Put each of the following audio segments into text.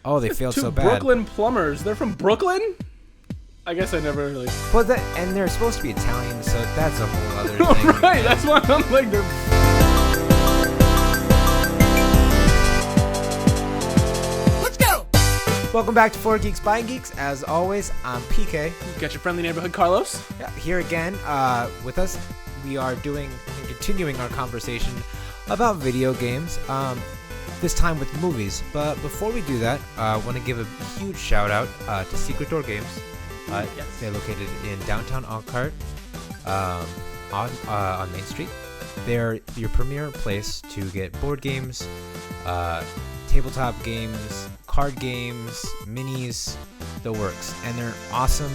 Oh, they failed so bad. Brooklyn plumbers. They're from Brooklyn? I guess I never really... But and they're supposed to be Italian, so that's a whole other thing. Right, that's why I'm like... Let's go! Welcome back to 4 Geeks by Geeks. As always, I'm PK. You got your friendly neighborhood Carlos. Yeah, here again with us. We are continuing our conversation about video games. This time with movies. But before we do that, I want to give a huge shout out to Secret Door Games. Yes. They're located in downtown Elkhart on Main Street. They're your premier place to get board games, tabletop games, card games, minis, the works. And they're awesome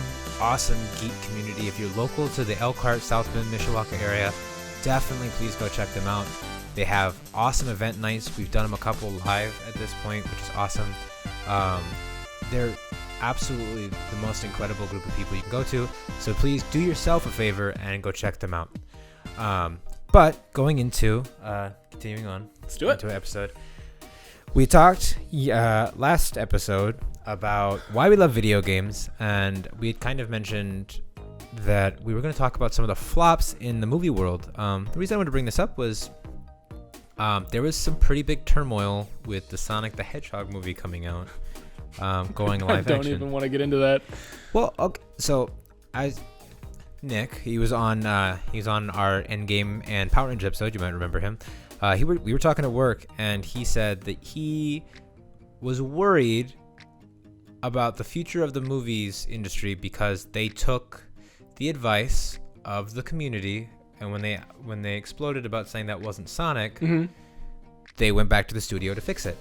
geek community. If you're local to the Elkhart, South Bend, Mishawaka area, definitely please go check them out. They have awesome event nights. We've done them a couple live at this point, which is awesome. They're absolutely the most incredible group of people you can go to. So please do yourself a favor and go check them out. But going into, continuing on. Let's do it. Into an episode. We talked last episode about why we love video games. And we had kind of mentioned that we were going to talk about some of the flops in the movie world. The reason I wanted to bring this up was there was some pretty big turmoil with the Sonic the Hedgehog movie coming out, going live action. I don't even want to get into that. Well, okay, so Nick, he was on our Endgame and Power Rangers episode. You might remember him. We were talking at work, and he said that he was worried about the future of the movies industry because they took the advice of the community. And when they exploded about saying that wasn't Sonic, they went back to the studio to fix it.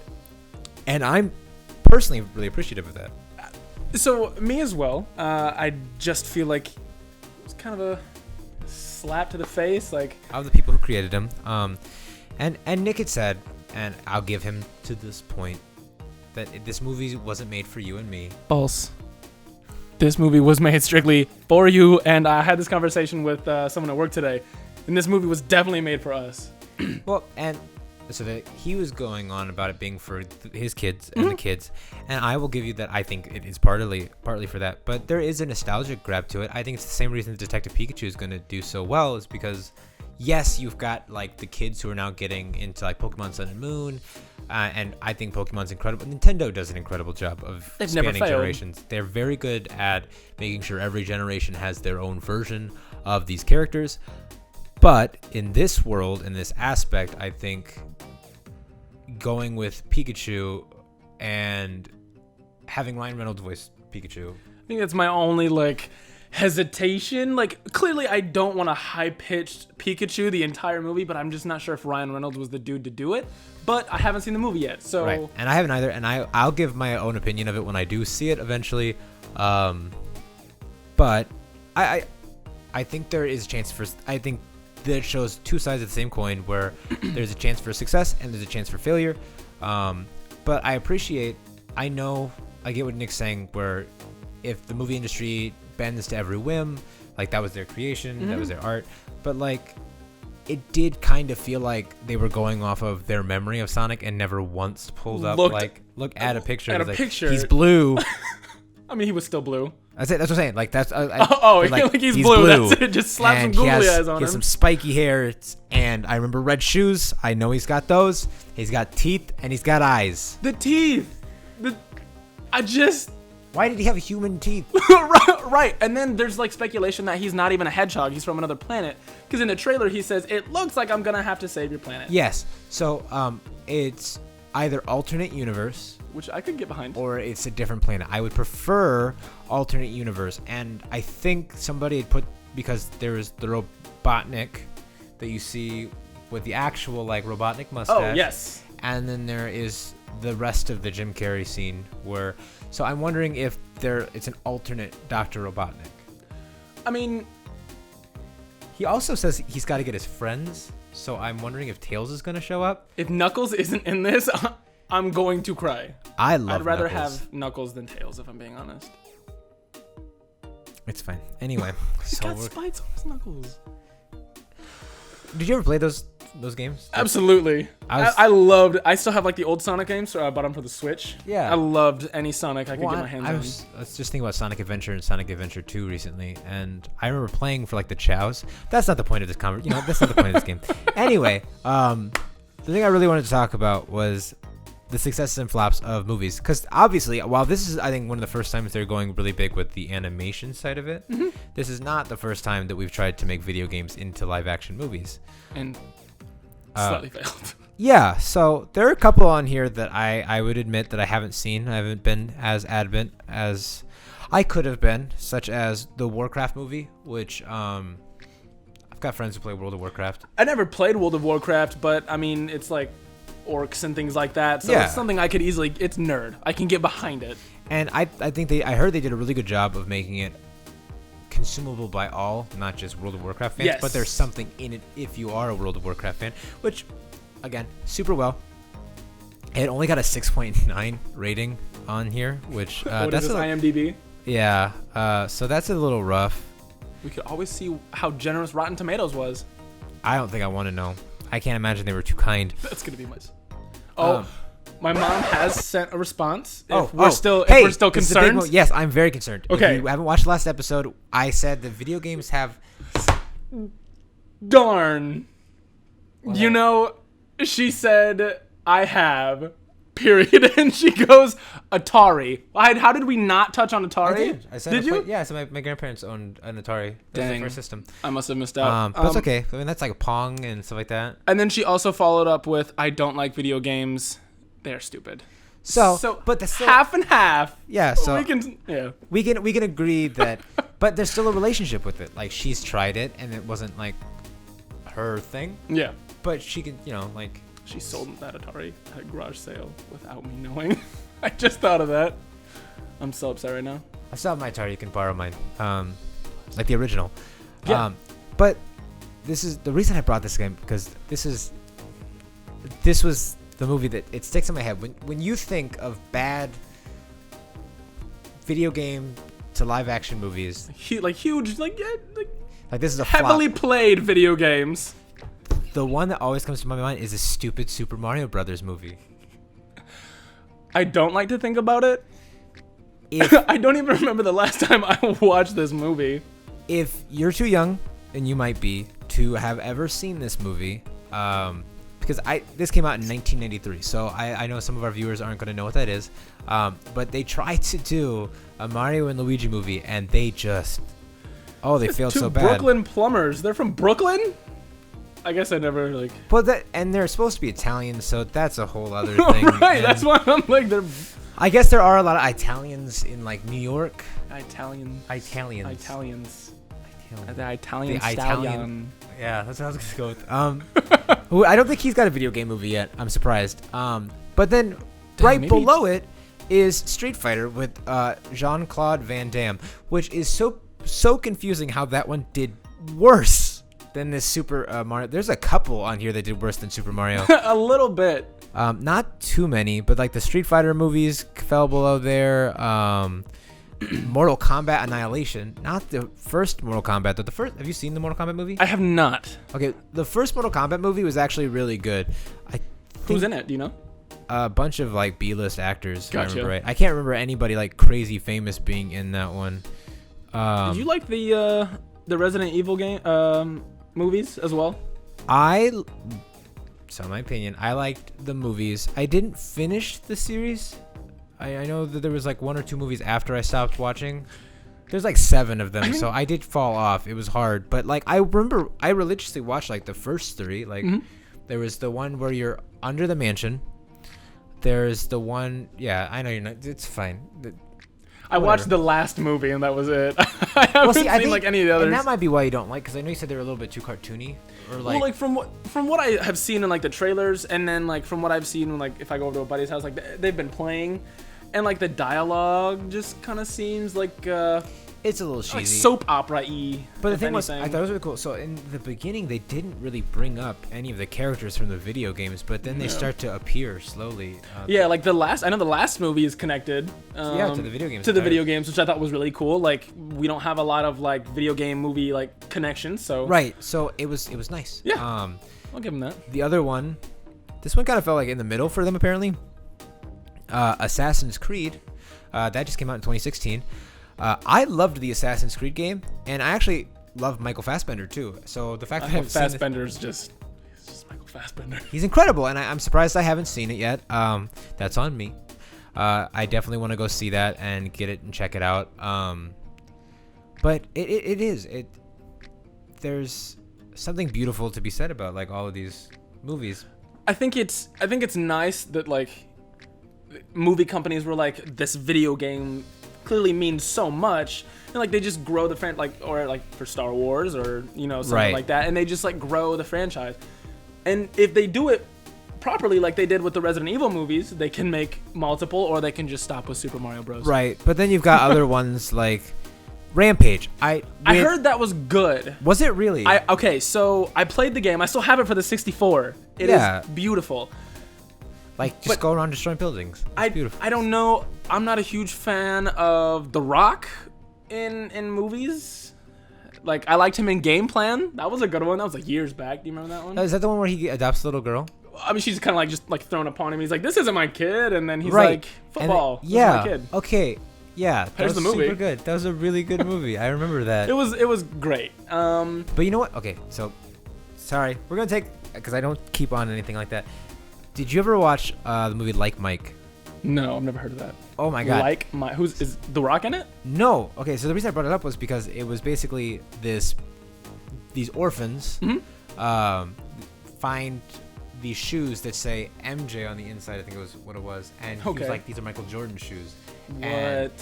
And I'm personally really appreciative of that. So me as well. I just feel like it was kind of a slap to the face, like of the people who created him. And Nick had said, and I'll give him to this point, that this movie wasn't made for you and me. False. This movie was made strictly for you, and I had this conversation with someone at work today, and this movie was definitely made for us. Well, and so he was going on about it being for his kids and the kids, and I will give you that I think it is partly for that, but there is a nostalgic grab to it. I think it's the same reason Detective Pikachu is going to do so well is because, yes, you've got like the kids who are now getting into like Pokemon Sun and Moon. And I think Pokemon's incredible. Nintendo does an incredible job of spanning generations. They're very good at making sure every generation has their own version of these characters. But in this world, in this aspect, I think going with Pikachu and having Ryan Reynolds voice Pikachu. I think that's my only hesitation. Clearly I don't want a high-pitched Pikachu the entire movie, but I'm just not sure if Ryan Reynolds was the dude to do it. But I haven't seen the movie yet, so... Right, and I haven't either, and I'll give my own opinion of it when I do see it eventually. But I think there is a chance for... I think that it shows two sides of the same coin where there's a chance for success and there's a chance for failure. But I appreciate... I get what Nick's saying, where if the movie industry bends to every whim, that was their creation, that was their art, but it did kind of feel like they were going off of their memory of Sonic and never once pulled up look at a picture. At a picture, he's blue. I mean, he was still blue. That's it. That's what I'm saying. That's he's blue. That's it. Just slap some googly eyes on him. He has some spiky hair, and I remember red shoes. I know he's got those. He's got teeth and he's got eyes. The teeth. Why did he have human teeth? Right, and then there's speculation that he's not even a hedgehog, he's from another planet. Because in the trailer he says, it looks like I'm gonna have to save your planet. Yes, so it's either alternate universe, which I could get behind, or it's a different planet. I would prefer alternate universe, and I think somebody had put, because there's the Robotnik that you see with the actual Robotnik mustache. Oh, yes. And then there is the rest of the Jim Carrey scene where... So I'm wondering if it's an alternate Dr. Robotnik. I mean... He also says he's got to get his friends, so I'm wondering if Tails is going to show up. If Knuckles isn't in this, I'm going to cry. I'd rather Knuckles. Have Knuckles than Tails, if I'm being honest. It's fine. Anyway. He's got spikes on his knuckles. Did you ever play those those games? Absolutely. I loved. I still have like the old Sonic games, so I bought them for the Switch. Yeah. I loved any Sonic I could get my hands on. Let's just think about Sonic Adventure and Sonic Adventure 2 recently, and I remember playing for like the chows. That's not the point of this conversation. That's not the point of this game. Anyway, the thing I really wanted to talk about was the successes and flops of movies, because obviously, while this is, I think, one of the first times they're going really big with the animation side of it, this is not the first time that we've tried to make video games into live action movies, and slightly failed. Yeah, so there are a couple on here that I would admit that I haven't seen. I haven't been as adamant as I could have been, such as the Warcraft movie, which I've got friends who play World of Warcraft. I never played World of Warcraft, but I mean, it's like orcs and things like that, so it's something I could easily, it's nerd, I can get behind it. And I think I heard they did a really good job of making it consumable by all, not just World of Warcraft fans, but there's something in it if you are a World of Warcraft fan, which again, super well. It only got a 6.9 rating on here, which that's IMDB. Yeah, so that's a little rough. We could always see how generous Rotten Tomatoes was. I don't think I want to know. I can't imagine they were too kind. That's gonna be my. My mom has sent a response. If we're still concerned. Yes, I'm very concerned. Okay. If you haven't watched the last episode, I said the video games have. Darn. She said I have. Period. And she goes Atari. How did we not touch on Atari? I did. I said did you? Yeah. So my grandparents owned an Atari. Dang. That's the first system. I must have missed out. But it's okay. I mean, that's like a Pong and stuff like that. And then she also followed up with, I don't like video games. They're stupid. So but that's still, half and half. Yeah. So we can agree that, but there's still a relationship with it. Like, she's tried it and it wasn't like her thing. Yeah. But she can, like. She sold that Atari at a garage sale without me knowing. I just thought of that. I'm so upset right now. I still have my Atari. You can borrow mine. Like the original. Yeah. But this is the reason I brought this game, because this was the movie that it sticks in my head. When you think of bad video game to live action movies, huge, like this is a heavily flop. played video games. The one that always comes to my mind is a stupid Super Mario Brothers movie. I don't like to think about it. I don't even remember the last time I watched this movie. If you're too young, and you might be, to have ever seen this movie, because this came out in 1993, so I know some of our viewers aren't going to know what that is, but they tried to do a Mario and Luigi movie, and they just, they failed so bad. Brooklyn plumbers. They're from Brooklyn? I guess I never But and they're supposed to be Italian, so that's a whole other thing. Right, and that's why I'm like they're. I guess there are a lot of Italians in like New York. Italians. The Italian stallion. Yeah, that's what I was gonna go with. Who I don't think he's got a video game movie yet. I'm surprised. But then below it is Street Fighter with Jean-Claude Van Damme, which is so confusing how that one did worse than this Super Mario. There's a couple on here that did worse than Super Mario. A little bit. Not too many, but like the Street Fighter movies fell below there. Mortal Kombat Annihilation, not the first Mortal Kombat, but the first. Have you seen the Mortal Kombat movie? I have not. Okay, the first Mortal Kombat movie was actually really good. Who's in it? Do you know? A bunch of like B-list actors. Gotcha. If I remember right. I can't remember anybody like crazy famous being in that one. Did you like the Resident Evil game movies as well? So in my opinion, I liked the movies. I didn't finish the series. I know that there was like 1 or 2 movies after I stopped watching. There's like 7 of them, so I did fall off. It was hard, but like I remember I religiously watched like the first 3. Like there was the one where you're under the mansion. There's the one, I know you're not. It's fine. I watched the last movie and that was it. I haven't seen like any of the others. And that might be why you don't like, because I know you said they were a little bit too cartoony. Or like, well, from what I have seen in like the trailers, and then like from what I've seen like if I go over to a buddy's house, like they've been playing, and like the dialogue just kind of seems like it's a little cheesy, like soap opera-y. But the thing was, I thought it was really cool. So in the beginning, they didn't really bring up any of the characters from the video games, but then they start to appear slowly. Like I know the last movie is connected. To the video games. To the video games, which I thought was really cool. Like we don't have a lot of like video game movie like connections, so. Right. So it was nice. Yeah. I'll give him that. The other one, this one kind of felt like in the middle for them apparently. Assassin's Creed, that just came out in 2016. I loved the Assassin's Creed game, and I actually love Michael Fassbender too. So the fact that I've seen Fassbender's just Michael Fassbender. He's incredible, and I'm surprised I haven't seen it yet. That's on me. I definitely want to go see that and get it and check it out. But there's something beautiful to be said about like all of these movies. I think it's nice that like movie companies were like, this video game clearly means so much, and like they just grow the or like for Star Wars or something like that, and they just like grow the franchise. And if they do it properly, like they did with the Resident Evil movies, they can make multiple, or they can just stop with Super Mario Bros. Right, but then you've got other ones like Rampage. I heard that was good. Was it really? Okay, so I played the game. I still have it for the 64. It is beautiful. Like, just go around destroying buildings. It's beautiful. I don't know. I'm not a huge fan of The Rock in movies. Like, I liked him in Game Plan. That was a good one. That was like years back. Do you remember that one? Is that the one where he adopts the little girl? I mean, she's kind of like just like thrown upon him. He's like, "This isn't my kid," and then he's like, "Football, this is my kid." Okay. Yeah, that There's was the movie. super good. That was a really good movie. I remember that. It was great. But you know what? Okay, so sorry, we're gonna take because I don't keep on anything like that. Did you ever watch the movie Like Mike? No, I've never heard of that. Oh my god! Like Mike, is The Rock in it? No. Okay, so the reason I brought it up was because it was basically these orphans find these shoes that say MJ on the inside. I think it was what it was, and he was like, "These are Michael Jordan shoes." What? And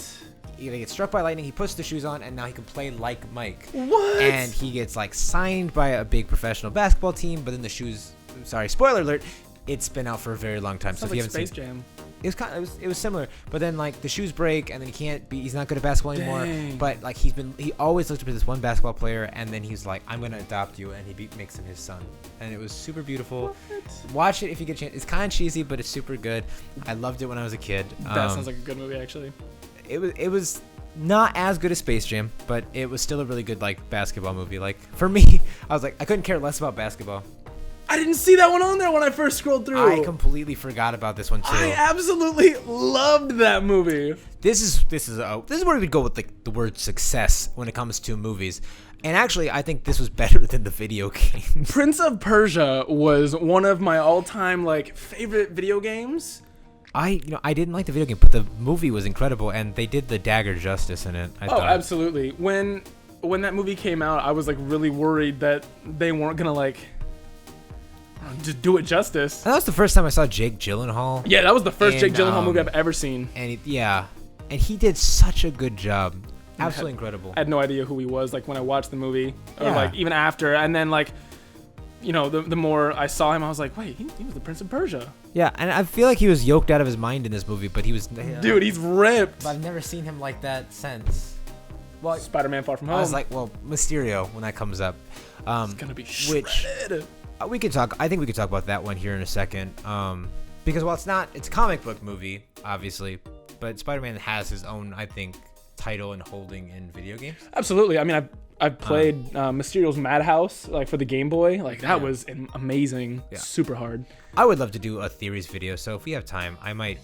he gets struck by lightning. He puts the shoes on, and now he can play like Mike. What? And he gets like signed by a big professional basketball team, but then the shoes. Sorry, spoiler alert. It's been out for a very long time. Sounds so if like you haven't Space seen, Jam. it was similar, but then like the shoes break, and then he's not good at basketball anymore. Dang. But like he always looked up to this one basketball player, and then he's like, I'm gonna adopt you, and he makes him his son, and it was super beautiful. What? Watch it if you get a chance. It's kind of cheesy, but it's super good. I loved it when I was a kid. That sounds like a good movie, actually. It was not as good as Space Jam, but it was still a really good like basketball movie. Like for me, I was like, I couldn't care less about basketball. I didn't see that one on there when I first scrolled through. I completely forgot about this one too. I absolutely loved that movie. This is where we go with like the word success when it comes to movies. And actually, I think this was better than the video game. Prince of Persia was one of my all-time like favorite video games. I didn't like the video game, but the movie was incredible, and they did the dagger justice in it. I thought. Absolutely. When that movie came out, I was like really worried that they weren't gonna like just do it justice. And that was the first time I saw Jake Gyllenhaal. Yeah, that was the first Jake Gyllenhaal movie I've ever seen. And he did such a good job. Absolutely incredible. I had no idea who he was like when I watched the movie, or like even after, and then like, the more I saw him, I was like, wait, he was the Prince of Persia. Yeah, and I feel like he was yoked out of his mind in this movie, but he was. Dude, he's ripped. But I've never seen him like that since. Well, Spider-Man: Far From Home. I was like, well, Mysterio when that comes up. It's gonna be shredded. We could talk. I think we could talk about that one here in a second. Because while it's a comic book movie, obviously, but Spider-Man has his own, I think, title and holding in video games. Absolutely. I mean, I've played Mysterio's Madhouse like for the Game Boy. Like that was amazing. Yeah. Super hard. I would love to do a theories video. So if we have time, I might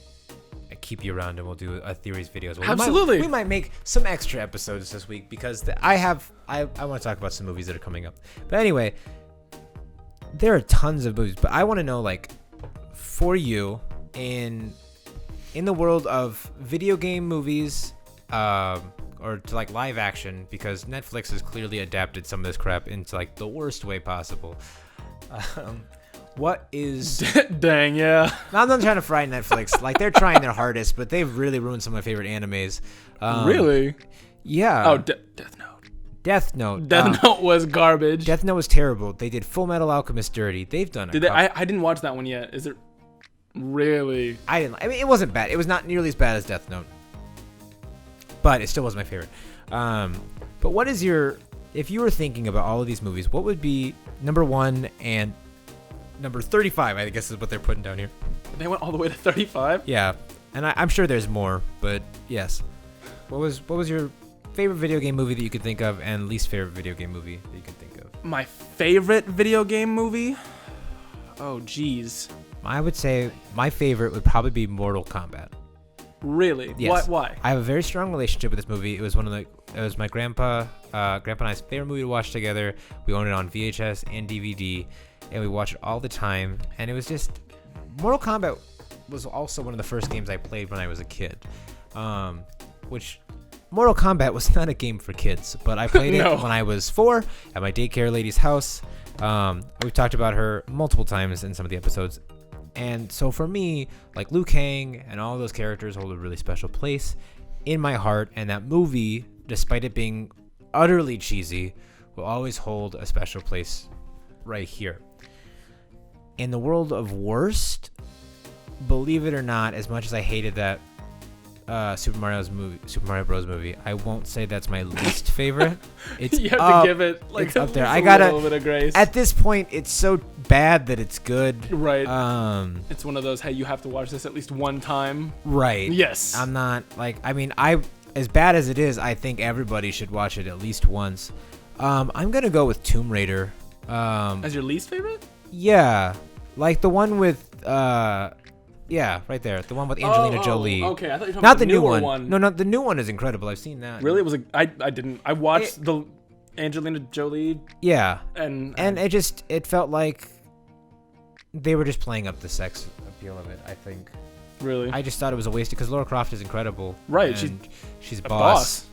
keep you around and we'll do a theories video as well. Absolutely. We might make some extra episodes this week because I want to talk about some movies that are coming up. But anyway, there are tons of movies, but I want to know, like, for you in the world of video game movies, or to like live action, because Netflix has clearly adapted some of this crap into like the worst way possible. What is dang, yeah. I'm not trying to fry Netflix. Like, they're trying their hardest, but they've really ruined some of my favorite animes. Really? Yeah. Oh, Death Note. Death Note. Death Note was garbage. Death Note was terrible. They did Full Metal Alchemist dirty. They've done it. I didn't watch that one yet. Is it really? I mean, it wasn't bad. It was not nearly as bad as Death Note, but it still was my favorite. But what is if you were thinking about all of these movies, what would be number 1 and number 35? I guess is what they're putting down here. They went all the way to 35? Yeah, and I'm sure there's more, but yes. What was your favorite video game movie that you could think of, and least favorite video game movie that you could think of? My favorite video game movie? Oh, geez. I would say my favorite would probably be Mortal Kombat. Really? Yes. Why? I have a very strong relationship with this movie. It was my grandpa and I's favorite movie to watch together. We owned it on VHS and DVD, and we watched it all the time. And it was just, Mortal Kombat was also one of the first games I played when I was a kid. Which Mortal Kombat was not a game for kids, but I played No. it when I was 4 at my daycare lady's house. We've talked about her multiple times in some of the episodes. And so for me, like Liu Kang and all those characters hold a really special place in my heart. And that movie, despite it being utterly cheesy, will always hold a special place right here. In the world of worst, believe it or not, as much as I hated that Super Mario Bros. Movie, I won't say that's my least favorite. It's You have to give it like it's up there. a I gotta little bit of grace. At this point, it's so bad that it's good. Right. It's It's one of those, hey, you have to watch this at least one time. right. Yes. I'm not like. I mean, as bad as it is, I think everybody should watch it at least once. I'm gonna go with Tomb Raider. As your least favorite? Yeah, like the one with yeah, right there, the one with Angelina Jolie. Okay, I thought you were talking Not about the new newer one. No, the new one is incredible. I've seen that. Really? It was I didn't. I watched the Angelina Jolie Yeah, and it felt like they were just playing up the sex appeal of it. I think. really. I just thought it was a waste because Lara Croft is incredible. Right, and she's a boss.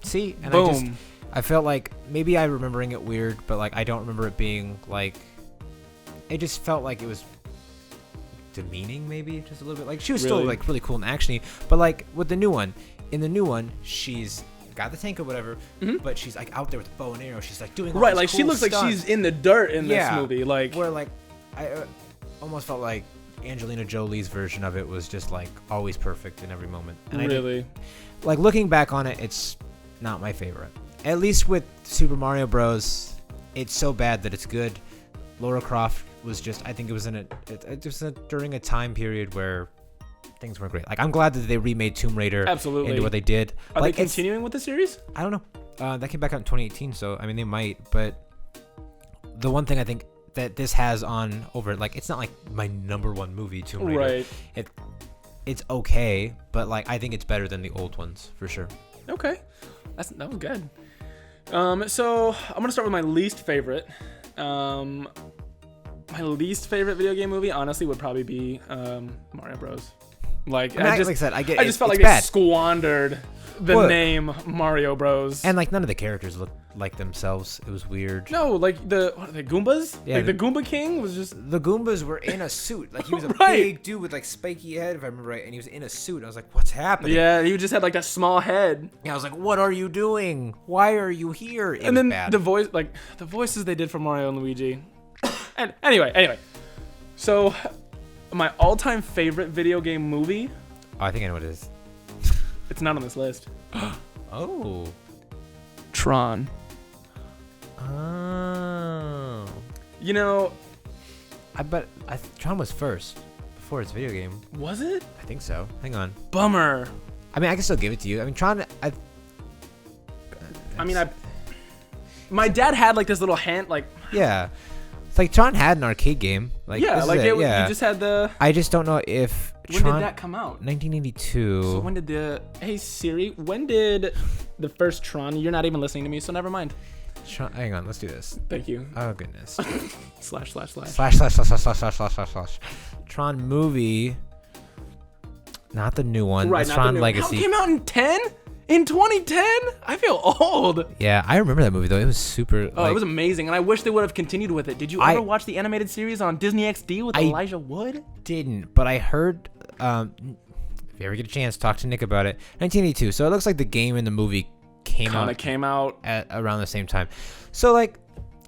See, and Boom. I felt like maybe I'm remembering it weird, but like I don't remember it being like. It just felt like it was demeaning, maybe just a little bit. Like she was still Really? like really cool and actiony, but like with the new one, she's got the tank or whatever, but she's like out there with a bow and arrow. She's like doing all Right, this like she cool looks like stuff. she's in the dirt in this Yeah. movie. Like Where like I almost felt like Angelina Jolie's version of it was just like always perfect in every moment. And really. like looking back on it, it's not my favorite. At least with Super Mario Bros, it's so bad that it's good. Lara Croft was just, I think it was during a time period where things weren't great. Like I'm glad that they remade Tomb Raider Absolutely. into what they did. Are like, they continuing with the series? I don't know. That came back out in 2018, so I mean they might. But the one thing I think that this has on over, like it's not like my number one movie, Tomb Raider. Right. It's okay, but like I think it's better than the old ones for sure. Okay. That was good. So I'm gonna start with my least favorite. My least favorite video game movie, honestly, would probably be Mario Bros. Like I mean, like I said, I just felt like bad. they squandered the Well, name Mario Bros. And like none of the characters looked like themselves. It was weird. No, like what are they, Goombas? Yeah, like the Goomba King was just The Goombas were in a suit. Like he was a Right. big dude with like spiky head, if I remember right, and he was in a suit. I was like, what's happening? yeah. He just had like that small head, Yeah, I was like, what are you doing? Why are you here? It and was then bad. the voices they did for Mario and Luigi. And anyway, so my all-time favorite video game movie. Oh, I think I know what it is. It's not on this list. Oh. Tron. Oh. You know, Tron was first before its video game. was it? I think so. Hang on. Bummer. I mean, I can still give it to you. I mean, Tron. My dad had like this little hand, like Yeah. It's like Tron had an arcade game. Like yeah, this is like it, you just had the. I just don't know if When Tron. did that come out? 1982. So when did hey Siri, when did the first Tron? You're not even listening to me, so never mind. Hang on, let's do this. Thank you. Oh goodness. Slash. / Tron movie. Not the new one. Right, It's not Tron the new. Legacy. How it came out in 10? In 2010? I feel old. Yeah, I remember that movie though. It was super. Oh, it was amazing, and I wish they would have continued with it. Did you ever watch the animated series on Disney XD with Elijah Wood? Didn't, but I heard. If you ever get a chance, talk to Nick about it. 1982. So it looks like the game and the movie came out at around the same time. So like,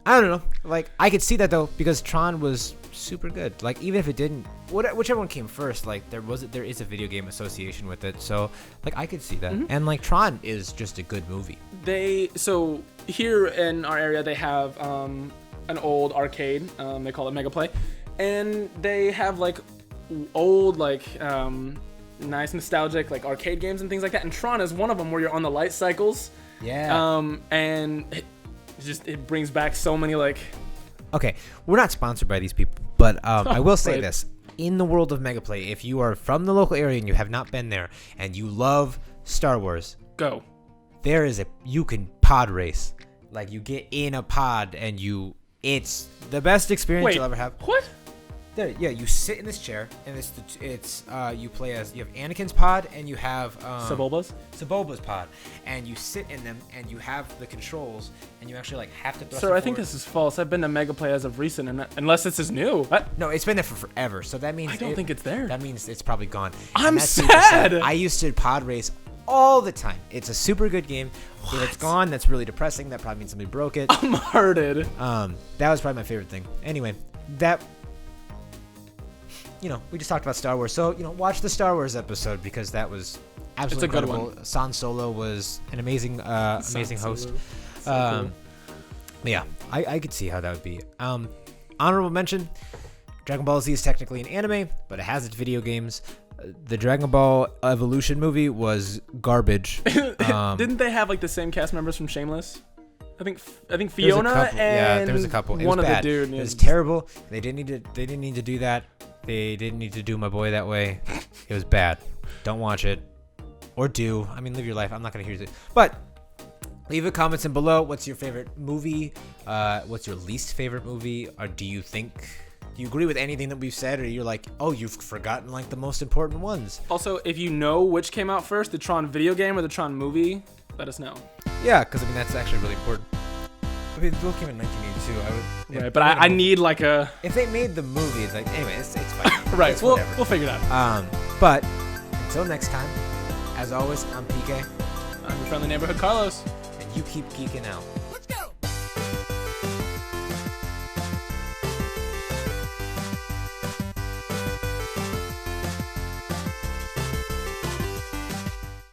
I don't know. Like I could see that though because Tron was super good. Like even if it didn't, whichever one came first, like there is a video game association with it. So like I could see that. And like Tron is just a good movie. So here in our area they have an old arcade. They call it Mega Play, and they have like old like nice nostalgic like arcade games and things like that. And Tron is one of them where you're on the light cycles. Yeah. And it brings back so many like. Okay, we're not sponsored by these people, But I will say Right. this. In the world of Megaplay, if you are from the local area and you have not been there and you love Star Wars, Go. you can pod race. Like, you get in a pod and it's the best experience Wait, you'll ever have. what? There, yeah, you sit in this chair and you have Anakin's pod and you have Sebulba's pod, and you sit in them and you have the controls and you actually like have to thrust Sir, it I think forward. this is false. I've been to Megaplay as of recent, and unless this is new. What? No, it's been there for forever. So that means I don't think it's there. That means it's probably gone. I'm And that's super sad. I used to pod race all the time. It's a super good game. If it's gone, that's really depressing. That probably means somebody broke it. I'm hurted. That was probably my favorite thing. Anyway, we just talked about Star Wars. So, watch the Star Wars episode because that was absolutely It's a good incredible. San Solo was an amazing host. So cool. Yeah, I could see how that would be. Honorable mention, Dragon Ball Z is technically an anime, but it has its video games. The Dragon Ball Evolution movie was garbage. Didn't they have like the same cast members from Shameless? I think Fiona there was a and couple. It one was of bad. the dude. It was terrible. They didn't need to do that. They didn't need to do my boy that way. It was bad. Don't watch it. Or do. I mean, live your life. I'm not going to hear it. But leave a comments in below. What's your favorite movie? What's your least favorite movie? Or do you agree with anything that we've said? Or you're like, oh, you've forgotten like the most important ones? Also, if you know which came out first, the Tron video game or the Tron movie, let us know. Yeah, because I mean, that's actually really important. I mean, the book came in 1982. Right, but I need like a... If they made the movie, it's like, anyway, it's fine. Right, It's we'll whatever. figure it out. But until next time, as always, I'm PK, I'm your friendly neighborhood Carlos. and you keep geeking out.